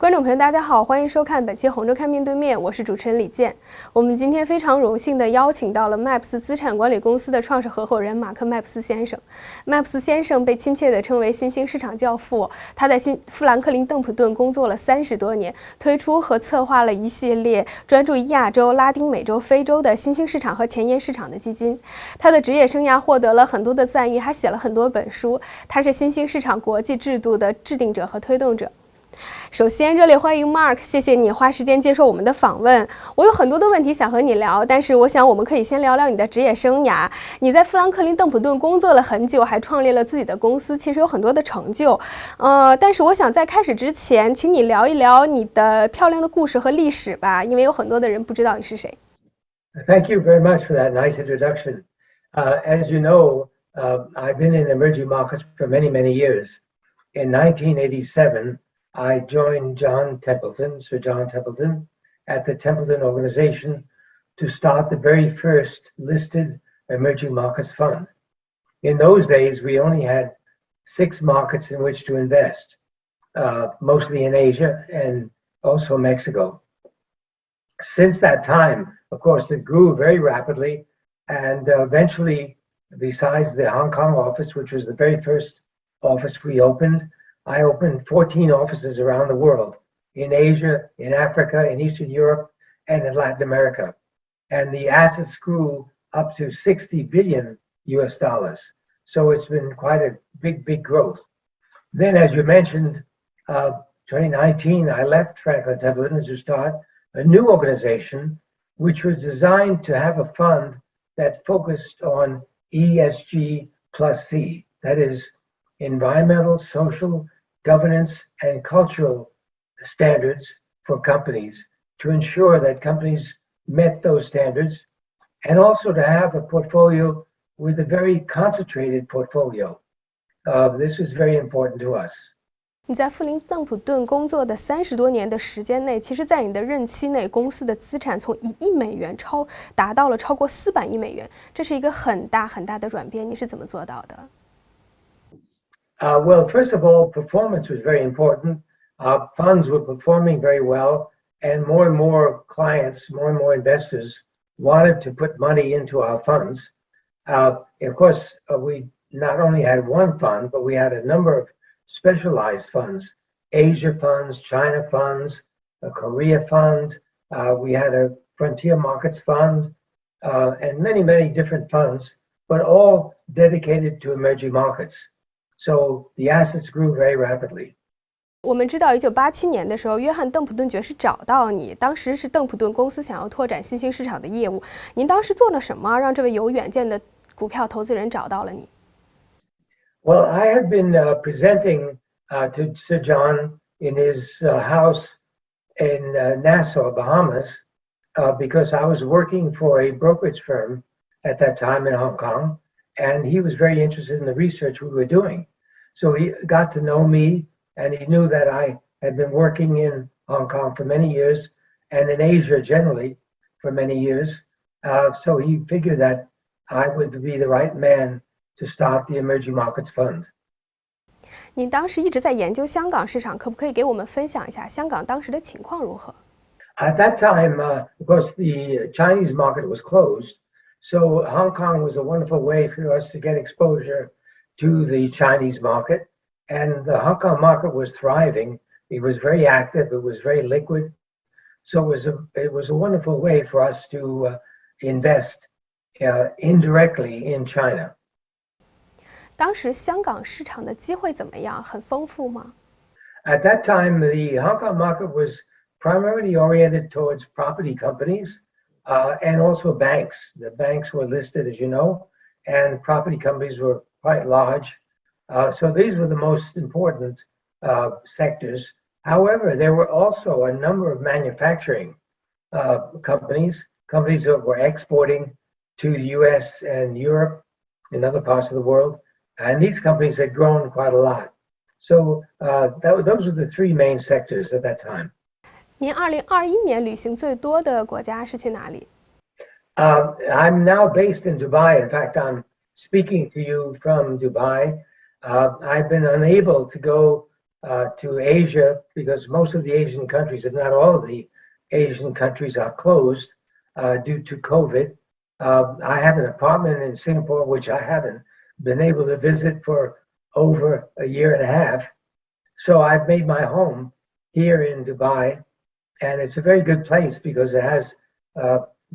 观众朋友大家好，欢迎收看本期红周刊面对面，我是主持人李健。我们今天非常荣幸地邀请到了 MAPS 资产管理公司的创始合伙人马克·麦普斯先生。麦普斯先生被亲切地称为新兴市场教父，他在富兰克林·邓普顿工作了30多年，推出和策划了一系列专注于亚洲、拉丁美洲、非洲的新兴市场和前沿市场的基金。他的职业生涯获得了很多的赞誉，还写了很多本书。他是新兴市场国际制度的制定者和推动者。首先，热烈欢迎 Mark， 谢谢你花时间接受我们的访问。我有很多的问题想和你聊，但是我想我们可以先聊聊你的职业生涯。你在富兰克林·邓普顿工作了很久，还创立了自己的公司，其实有很多的成就。但是我想在开始之前，请你聊一聊你的漂亮的故事和历史吧，因为有很多的人不知道你是谁。Thank you very much for that nice introduction. As you know, I've been in emerging markets for many, many years. In 1987, I joined Sir John Templeton, at the Templeton Organization to start the very first listed emerging markets fund. In those days, we only had 6 markets in which to invest, mostly in Asia and also Mexico. Since that time, of course, it grew very rapidly, and eventually, besides the Hong Kong office, which was the very first office we opened, I opened 14 offices around the world, in Asia, in Africa, in Eastern Europe, and in Latin America. And the assets grew up to 60 billion US dollars. So it's been quite a big growth. Then, as you mentioned, 2019, I left Franklin Templeton to start a new organization, which was designed to have a fund that focused on ESG plus C. That is, environmental, social, governance, and cultural standards for companies to ensure that companies met those standards, and also to have a portfolio with a very concentrated portfolio. This was very important to us. 你在富林邓普顿工作的30多年的时间内，其实在你的任期内，公司的资产从1亿美元达到了超过400亿美元，这是一个很大的转变。你是怎么做到的？ Well, first of all, performance was very important. Funds were performing very well, and more clients, more and more investors wanted to put money into our funds. Of course, we not only had one fund, but we had a number of specialized funds, Asia funds, China funds, a Korea fund. We had a frontier markets fund, and many different funds, but all dedicated to emerging markets. So the assets grew very rapidly. 我们知道，1987年的时候，约翰·邓普顿爵士找到你，当时是邓普顿公司想要拓展新兴市场的业务。您当时做了什么，让这位有远见的股票投资人找到了你？ Well, I had been presenting to Sir John in his house in Nassau, Bahamas, because I was working for a brokerage firm at that time in Hong Kong, and he was very interested in the research we were doing. So he got to know me, and he knew that I had been working in Hong Kong for many years, and in Asia generally for many years. So he figured that I would be the right man to start the Emerging Markets Fund. 您当时一直在研究香港市场，可不可以给我们分享一下香港当时的情况如何？ At that time, of course, the Chinese market was closed, so Hong Kong was a wonderful way for us to get exposure to the Chinese market. And the Hong Kong market was thriving. It was very active. It was very liquid. So it was a wonderful way for us to invest indirectly in China. 当时香港市场的机会怎么样？很丰富吗？ At that time, the Hong Kong market was primarily oriented towards property companies and also banks. The banks were listed, as you know, and property companies were quite large. So these were the most important sectors. However, there were also a number of manufacturing companies that were exporting to the US and Europe and other parts of the world. And these companies had grown quite a lot. So those were the 3 main sectors at that time. 您2021年旅行最多的国家是去哪里？ I'm now based in Dubai. In fact, I'm speaking to you from Dubai. I've been unable to go to Asia, because most of the Asian countries, if not all of the Asian countries, are closed due to COVID. I have an apartment in Singapore, which I haven't been able to visit for over a year and a half. So I've made my home here in Dubai, and it's a very good place because it has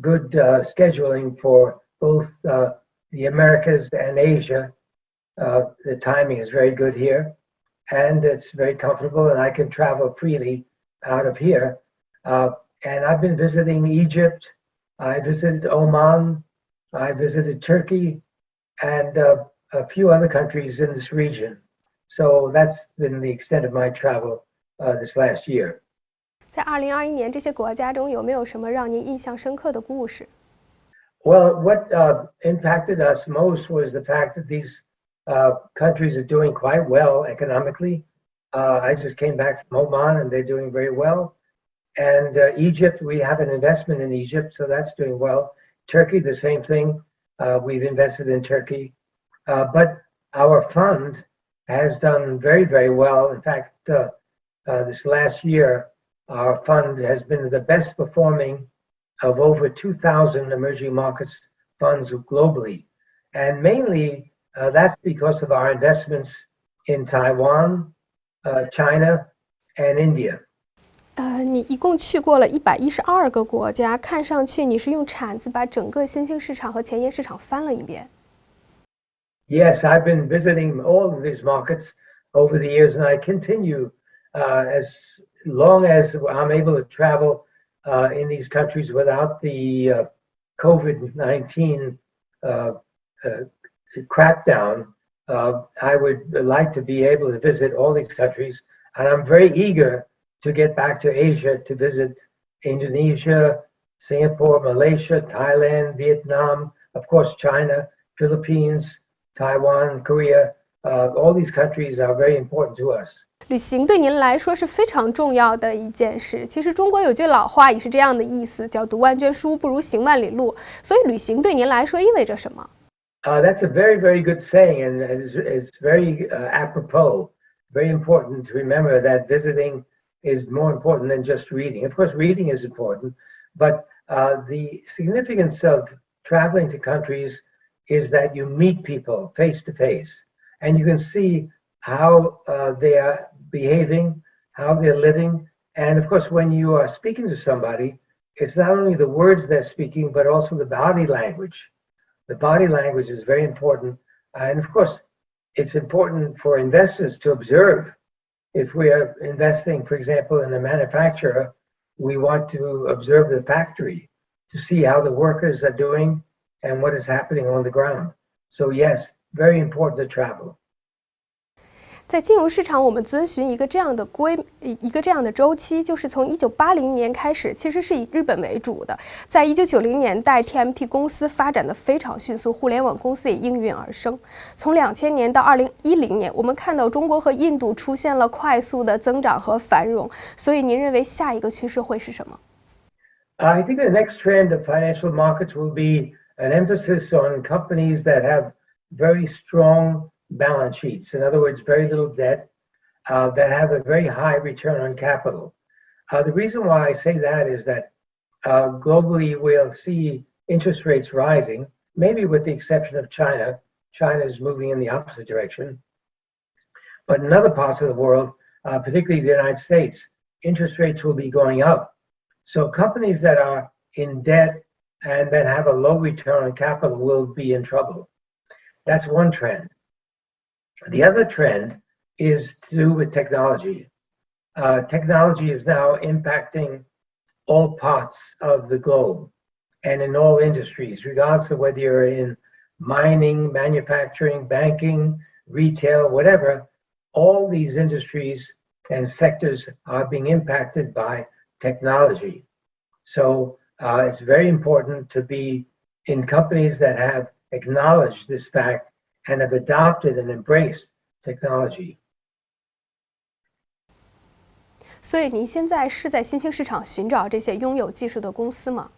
good scheduling for both the Americas and Asia. The timing is very good here, and it's very comfortable, and I can travel freely out of here. And I've been visiting Egypt, I visited Oman, I visited Turkey, and a few other countries in this region. So that's been the extent of my travel this last year. 在2021年，这些国家中有没有什么让您印象深刻的故事？ Well, what impacted us most was the fact that these countries are doing quite well economically. I just came back from Oman, and they're doing very well. And Egypt, we have an investment in Egypt, so that's doing well. Turkey, the same thing. We've invested in Turkey. But our fund has done very, very well. In fact, this last year, our fund has been the best performing of over 2,000 emerging markets funds globally. And mainly, that's because of our investments in Taiwan, China, and India. 你一共去过了112个国家，看上去你是用铲子把整个新兴市场和前沿市场翻了一遍。Yes, I've been visiting all of these markets over the years, and I continue as long as I'm able to travel in these countries without the COVID-19 crackdown. I would like to be able to visit all these countries, and I'm very eager to get back to Asia to visit Indonesia, Singapore, Malaysia, Thailand, Vietnam, of course, China, Philippines, Taiwan, Korea. All these countries are very important to us. 旅行对您来说是非常重要的一件事。其实中国有句老话也是这样的意思，叫读万卷书不如行万里路。所以旅行对您来说意味着什么？ That's a very, very good saying, and it's very apropos, very important to remember that visiting is more important than just reading. Of course, reading is important, but the significance of traveling to countries is that you meet people face to face, and you can see how they are behaving, how they're living. And of course, when you are speaking to somebody, it's not only the words they're speaking, but also the body language. The body language is very important. And of course, it's important for investors to observe. If we are investing, for example, in a manufacturer, we want to observe the factory to see how the workers are doing and what is happening on the ground. So yes, very important to travel. 在金融市场，我们遵循一个这样的周期，就是从1980年开始，其实是以日本为主的。在1990年代 ，TMT 公司发展的非常迅速，互联网公司也应运而生。从2000年到2010年，我们看到中国和印度出现了快速的增长和繁荣。所以，您认为下一个趋势会是什么？ I think the next trend of financial markets will be an emphasis on companies that have very strong balance sheets. In other words, very little debt, that have a very high return on capital. The reason why I say that is that globally we'll see interest rates rising, maybe with the exception of China. China is moving in the opposite direction. But in other parts of the world, particularly the United States, interest rates will be going up. So companies that are in debt and that have a low return on capital will be in trouble. That's one trend. The other trend is to do with technology. Technology is now impacting all parts of the globe and in all industries, regardless of whether you're in mining, manufacturing, banking, retail, whatever. All these industries and sectors are being impacted by technology. So it's very important to be in companies that have acknowledged this fact and have adopted and embraced technology. 所以您现在是在新兴市场寻找这些拥有技术的公司吗？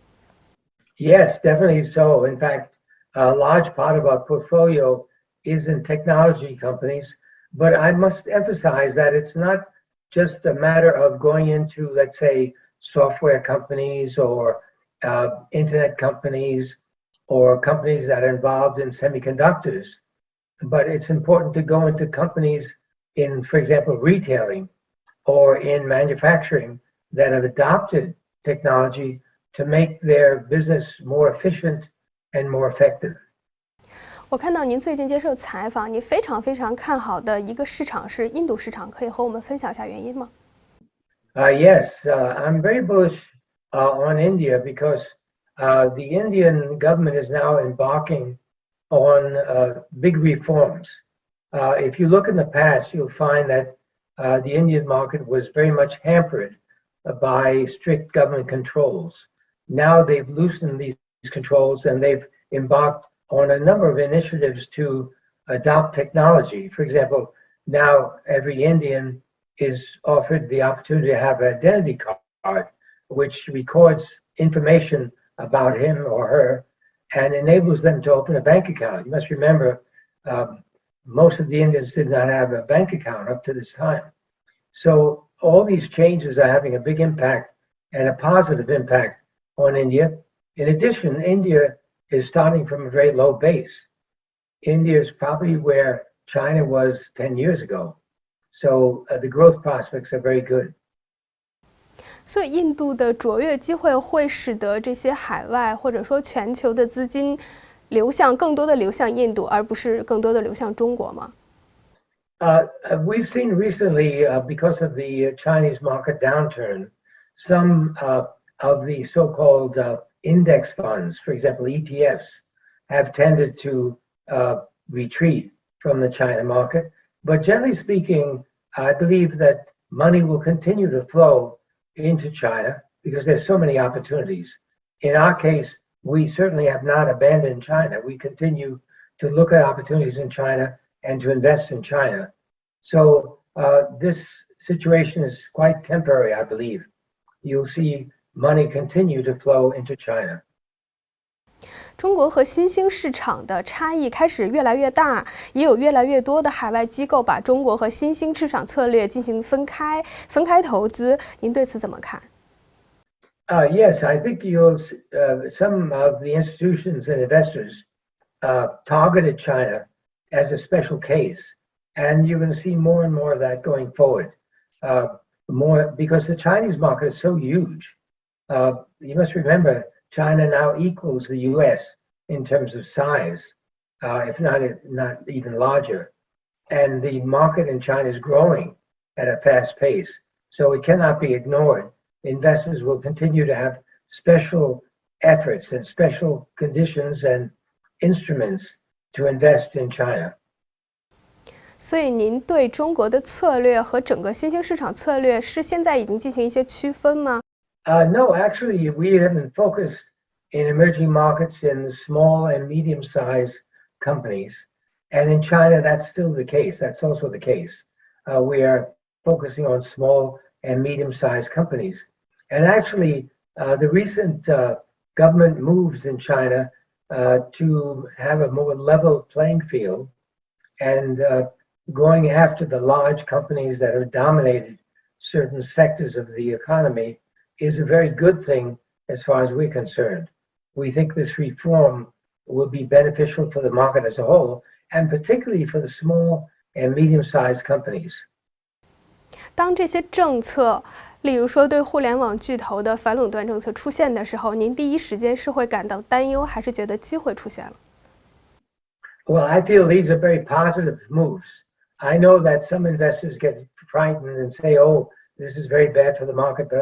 Yes, definitely so. In fact, a large part of our portfolio is in technology companies. But I must emphasize that it's not just a matter of going into, let's say, software companies or internet companies or companies that are involved in semiconductors, but it's important to go into companies in, for example, retailing or in manufacturing that have adopted technology to make their business more efficient and more effective. 我看到您最近接受采访，你非常看好的一个市场是印度市场，可以和我们分享一下原因吗？ Yes, I'm very bullish on India because the Indian government is now embarking on big reforms. If you look in the past, you'll find that the Indian market was very much hampered by strict government controls. Now they've loosened these controls and they've embarked on a number of initiatives to adopt technology. For example, now every Indian is offered the opportunity to have an identity card, which records information about him or her and enables them to open a bank account. You must remember, most of the Indians did not have a bank account up to this time. So all these changes are having a big impact and a positive impact on India. In addition, India is starting from a very low base. India is probably where China was 10 years ago. So the growth prospects are very good. 所以印度的卓越机会会使得这些海外或者说全球的资金更多的流向印度，而不是更多的流向中国吗？ We've seen recently, because of the Chinese market downturn, some of the so-called index funds, for example, ETFs, have tended to retreat from the China market. But generally speaking, I believe that money will continue to flow into China because there's so many opportunities. In our case, we certainly have not abandoned China. We continue to look at opportunities in China and to invest in China. So this situation is quite temporary, I believe. You'll see money continue to flow into China. 中国和新兴市场的差异开始越来越大，也有越来越多的海外机构把中国和新兴市场策略进行分开投资。您对此怎么看？ Yes, I think some of the institutions and investors targeted China as a special case, and you're going to see more and more of that going forward. More because the Chinese market is so huge. You must remember, China now equals the U.S. in terms of size, if not even larger. And the market in China is growing at a fast pace, so it cannot be ignored. Investors will continue to have special efforts and special conditions and instruments to invest in China. 所以您对中国的策略和整个新兴市场策略是现在已经进行一些区分吗？ No, actually, we have been focused in emerging markets in small and medium-sized companies. And in China, that's still the case. That's also the case. We are focusing on small and medium-sized companies. And actually, the recent government moves in China to have a more level playing field and going after the large companies that have dominated certain sectors of the economy is a very good thing as far as we're concerned. We think this reform will be beneficial for the market as a whole, and particularly for the small and medium-sized companies. 当这些政策，例如说对互联网巨头的反垄断政策出现的时候，您第一时间是会感到担忧，还是觉得机会出现了？ Well, I feel these are very positive moves. I know that some investors get frightened and say, "Oh, this is very bad for the market," but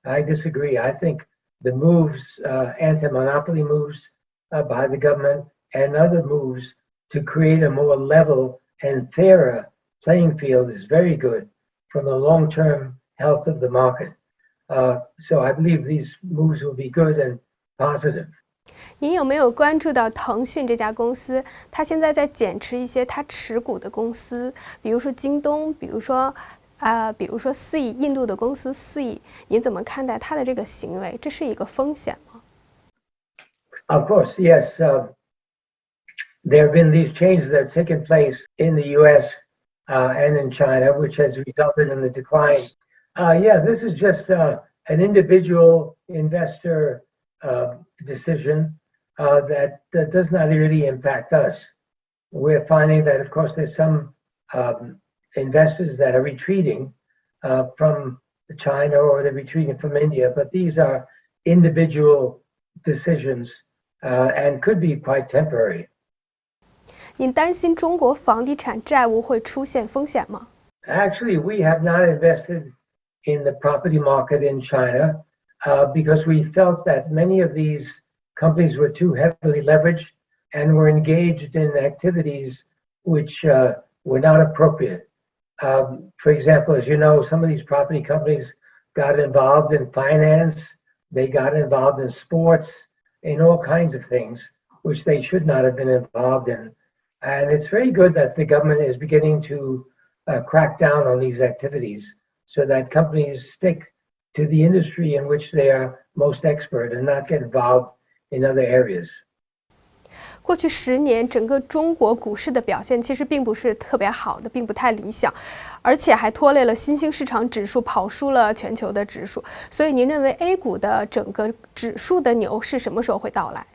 I disagree. I think the moves, anti-monopoly moves by the government and other moves to create a more level and fairer playing field is very good for the long-term health of the market. So I believe these moves will be good and positive. 您有没有关注到腾讯这家公司？它现在在减持一些它持股的公司，比如说京东，比如说4亿印度的公司4亿，您怎么看待它的这个行为？这是一个风险吗？ Of course, yes. There have been these changes that have taken place in the U.S. and in China, which has resulted in the decline. Yeah, this is just an individual investor decision that does not really impact us. We're finding that, of course, there's some investors that are retreating from China or they're retreating from India, but these are individual decisions and could be quite temporary. 您担心中国房地产债务会出现风险吗？ Actually, we have not invested in the property market in China because we felt that many of these companies were too heavily leveraged and were engaged in activities which were not appropriate. For example, as you know, some of these property companies got involved in finance, they got involved in sports, in all kinds of things, which they should not have been involved in. And it's very good that the government is beginning to crack down on these activities so that companies stick to the industry in which they are most expert and not get involved in other areas. 过去10年，整个中国股市的表现其实并不是特别好的，并不太理想，而且还拖累了新兴市场指数跑输了全球的指数。所以您认为 A 股的整个指数的牛市什么时候会到来？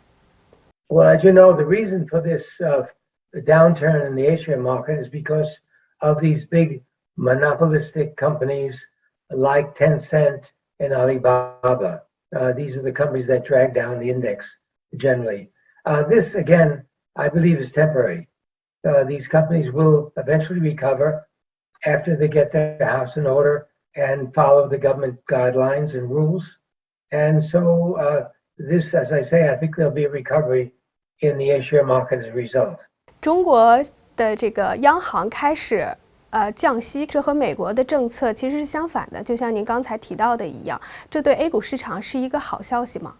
Well, as you know, the reason for this downturn in the Asian market is because of these big monopolistic companies like Tencent and Alibaba. These are the companies that drag down the index generally. This, again, I believe is temporary. These companies will eventually recover after they get their house in order and follow the government guidelines and rules. And so this, as I say, I think there'll be a recovery in the A-share market as a result. 中国的这个央行开始降息，这和美国的政策其实是相反的，就像您刚才提到的一样，这对 A 股市场是一个好消息吗？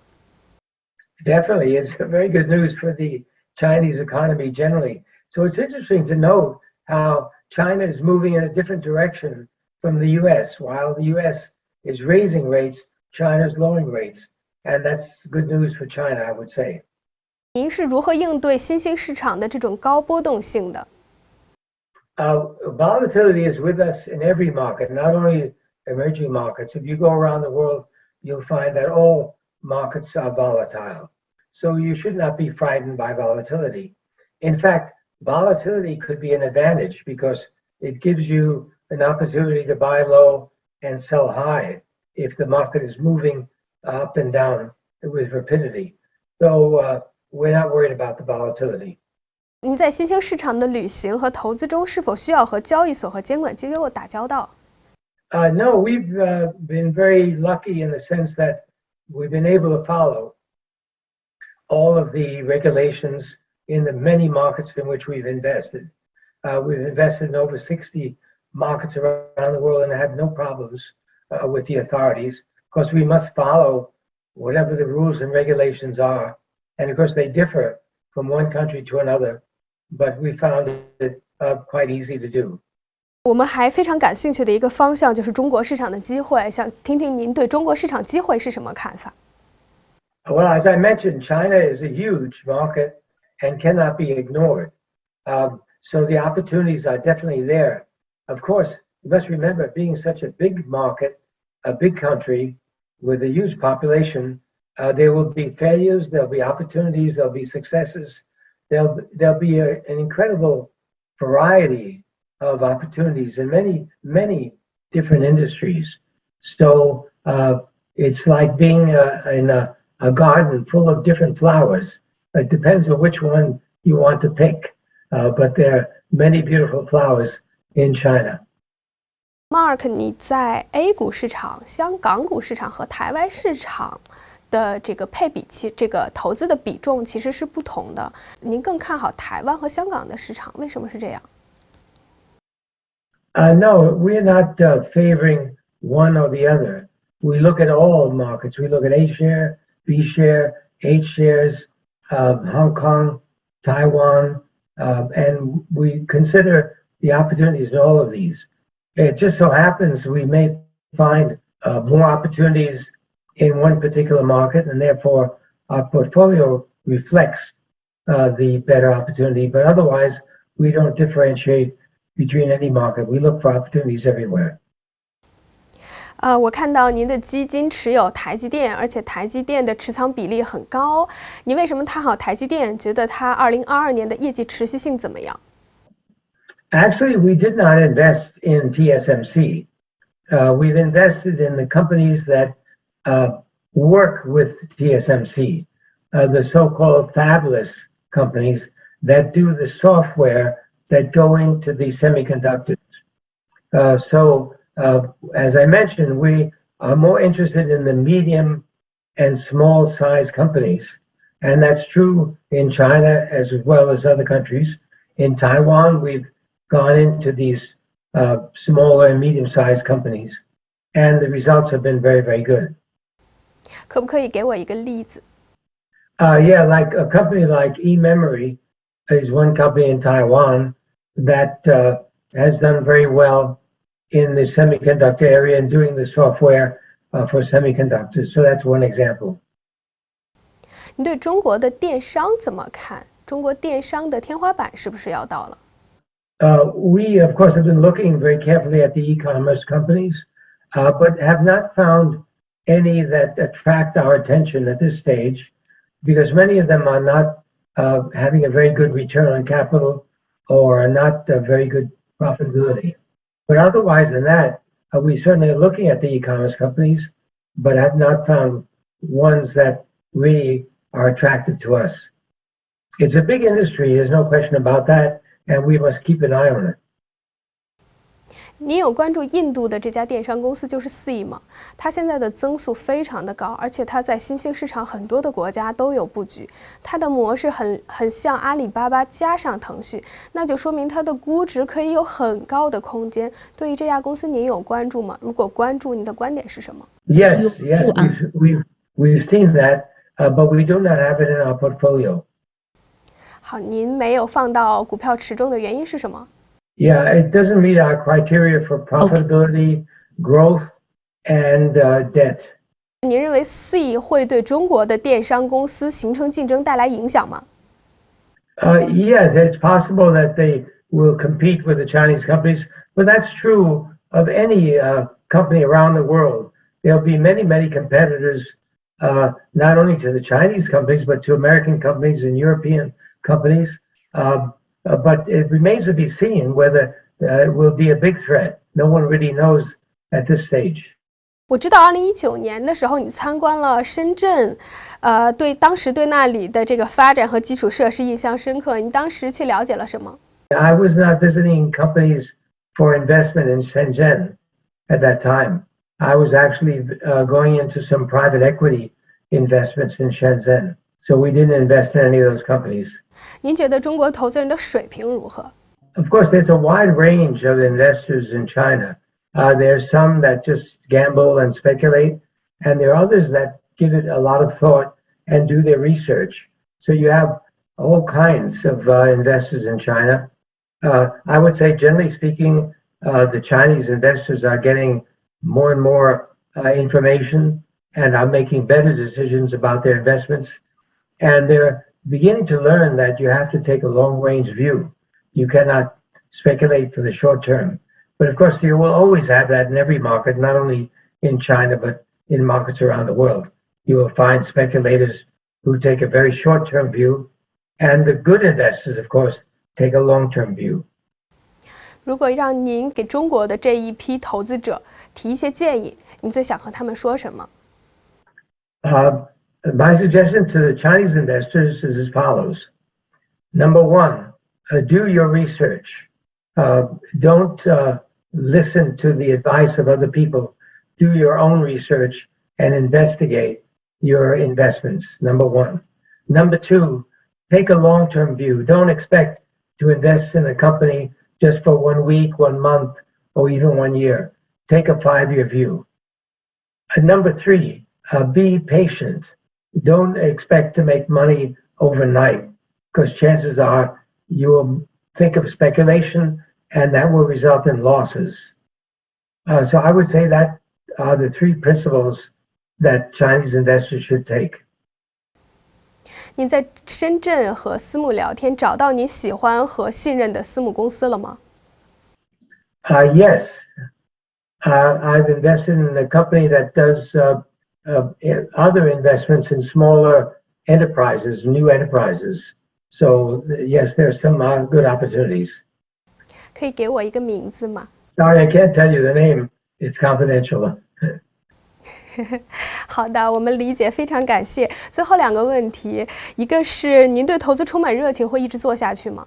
Definitely, it's very good news for the Chinese economy generally. So it's interesting to note how China is moving in a different direction from the U.S. While the U.S. is raising rates, China is lowering rates, and that's good news for China, I would say. 您是如何应对新兴市场的这种高波动性的？ Volatility is with us in every market, not only emerging markets. If you go around the world, you'll find that all markets are volatile. So you should not be frightened by volatility. In fact, volatility could be an advantage because it gives you an opportunity to buy low and sell high if the market is moving up and down with rapidity. So we're not worried about the volatility. 您在新兴市场的旅行和投资中，是否需要和交易所和监管机构打交道？ No, we've been very lucky in the sense that we've been able to follow all of the regulations in the many markets in which we've invested. We've invested in over 60 markets around the world and had no problems with the authorities. Of course, we must follow whatever the rules and regulations are. And of course, they differ from one country to another, but we found it quite easy to do. 我们还非常感兴趣的一个方向就是中国市场的机会，想听听您对中国市场机会是什么看法？ Well, as I mentioned, China is a huge market and cannot be ignored. So the opportunities are definitely there. Of course, you must remember, being such a big market, a big country with a huge population, there will be failures, there'll be opportunities, there'll be successes. There'll be an incredible variety of opportunities in many different industries. So it's like being in a garden full of different flowers. It depends on which one you want to pick, but there are many beautiful flowers in China. Mark， 你在 A 股市场、香港股市场和台湾市场的这个配比，这个投资的比重其实是不同的。您更看好台湾和香港的市场，为什么是这样？ No, we're not favoring one or the other. We look at all markets. We look at A share, B share, H shares, Hong Kong, Taiwan, and we consider the opportunities in all of these. It just so happens we may find more opportunities in one particular market, and therefore our portfolio reflects the better opportunity. But otherwise, we don't differentiate between any market. We look for opportunities everywhere. 我看到您的基金持有台积电，而且台积电的持仓比例很高。您为什么看好台积电？觉得它2022年的业绩持续性怎么样？ Actually, we did not invest in TSMC. We've invested in the companies that work with TSMC, the so-called fabless companies that do the software that go into the semiconductors. As I mentioned, we are more interested in the medium and small size companies. And that's true in China as well as other countries. In Taiwan, we've gone into these smaller and medium sized companies. And the results have been very, very good. 可不可以给我一个例子？ Yeah, like a company like eMemory is one company in Taiwan that has done very well in the semiconductor area and doing the software for semiconductors. So that's one example. 你对中国的电商怎么看？中国电商的天花板是不是要到了？ We, of course, have been looking very carefully at the e-commerce companies, but have not found any that attract our attention at this stage, because many of them are not having a very good return on capital or are not very good profitability. But otherwise than that, we certainly are looking at the e-commerce companies, but have not found ones that really are attractive to us. It's a big industry, there's no question about that, and we must keep an eye on it. 你有关注印度的这家电商公司就是4亿吗？它现在的增速非常的高，而且它在新兴市场很多的国家都有布局。它的模式很像阿里巴巴加上腾讯，那就说明它的估值可以有很高的空间。对于这家公司，您有关注吗？如果关注，您的观点是什么 ？Yes, we've seen that, but we do not have it in our portfolio. 好，您没有放到股票池中的原因是什么？ Yeah, it doesn't meet our criteria for profitability, growth, and debt. 您认为4亿会对中国的电商公司形成竞争带来影响吗？ Yes, it's possible that they will compete with the Chinese companies, but that's true of any company around the world. There'll be many, many competitors, not only to the Chinese companies, but to American companies and European companies. But it remains to be seen whether it will be a big threat. No one really knows at this stage. 我知道2019年的时候，你参观了深圳，当时对那里的这个发展和基础设施印象深刻。你当时去了解了什么？ I was not visiting companies for investment in Shenzhen at that time. I was actually going into some private equity investments in Shenzhen. So we didn't invest in any of those companies. 您觉得中国投资人的水平如何？ Of course, there's a wide range of investors in China. There's some that just gamble and speculate, and there are others that give it a lot of thought and do their research. So you have all kinds of investors in China. I would say, generally speaking, the Chinese investors are getting more and more information and are making better decisions about their investments. And they're beginning to learn that you have to take a long-range view. You cannot speculate for the short term. But of course, you will always have that in every market, not only in China, but in markets around the world. You will find speculators who take a very short-term view, and the good investors, of course, take a long-term view. 如果让您给中国的这一批投资者提一些建议，你最想和他们说什么？ My suggestion to the Chinese investors is as follows. Number one, do your research. Don't listen to the advice of other people. Do your own research and investigate your investments, number one. Number two, take a long-term view. Don't expect to invest in a company just for 1 week, 1 month, or even 1 year. Take a 5-year view. Number three, be patient. Don't expect to make money overnight, because chances are you will think of speculation and that will result in losses. So I would say that are the 3 principles that Chinese investors should take. 您在深圳和私募聊天找到你喜欢和信任的私募公司了吗？ Yes. I've invested in a company that does other investments in smaller enterprises, new enterprises. So yes, there are some good opportunities. 可以给我一个名字吗？ Sorry, I can't tell you the name. It's confidential. 好的，我们理解，非常感谢。最后2个问题，一个是您对投资充满热情，会一直做下去吗？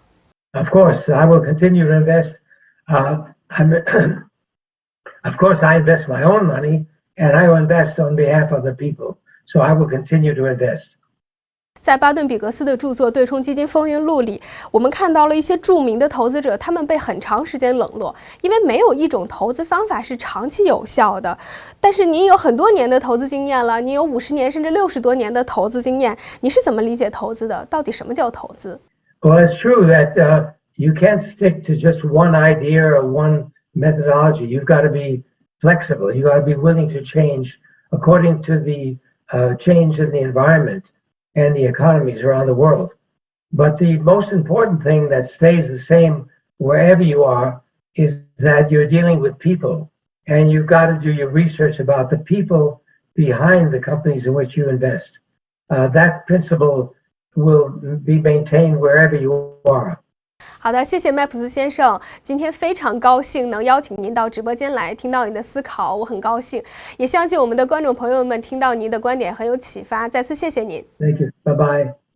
Of course, I will continue to invest. Of course, I invest my own money, and I will invest on behalf of the people. So I will continue to invest. 在巴顿·比格斯的著作《对冲基金风云录》里，我们看到了一些著名的投资者，他们被很长时间冷落，因为没有一种投资方法是长期有效的。但是您有很多年的投资经验了，您有50年甚至60多年的投资经验，你是怎么理解投资的？到底什么叫投资？ Well, it's true that you can't stick to just one idea or one methodology. You've got to be flexible. You've got to be willing to change according to the change in the environment and the economies around the world. But the most important thing that stays the same wherever you are is that you're dealing with people, and you've got to do your research about the people behind the companies in which you invest. That principle will be maintained wherever you are. 好的，谢谢麦普斯先生，今天非常高兴能邀请您到直播间来，听到您的思考，我很高兴，也相信我们的观众朋友们听到您的观点很有启发，再次谢谢您。Thank you. Bye bye.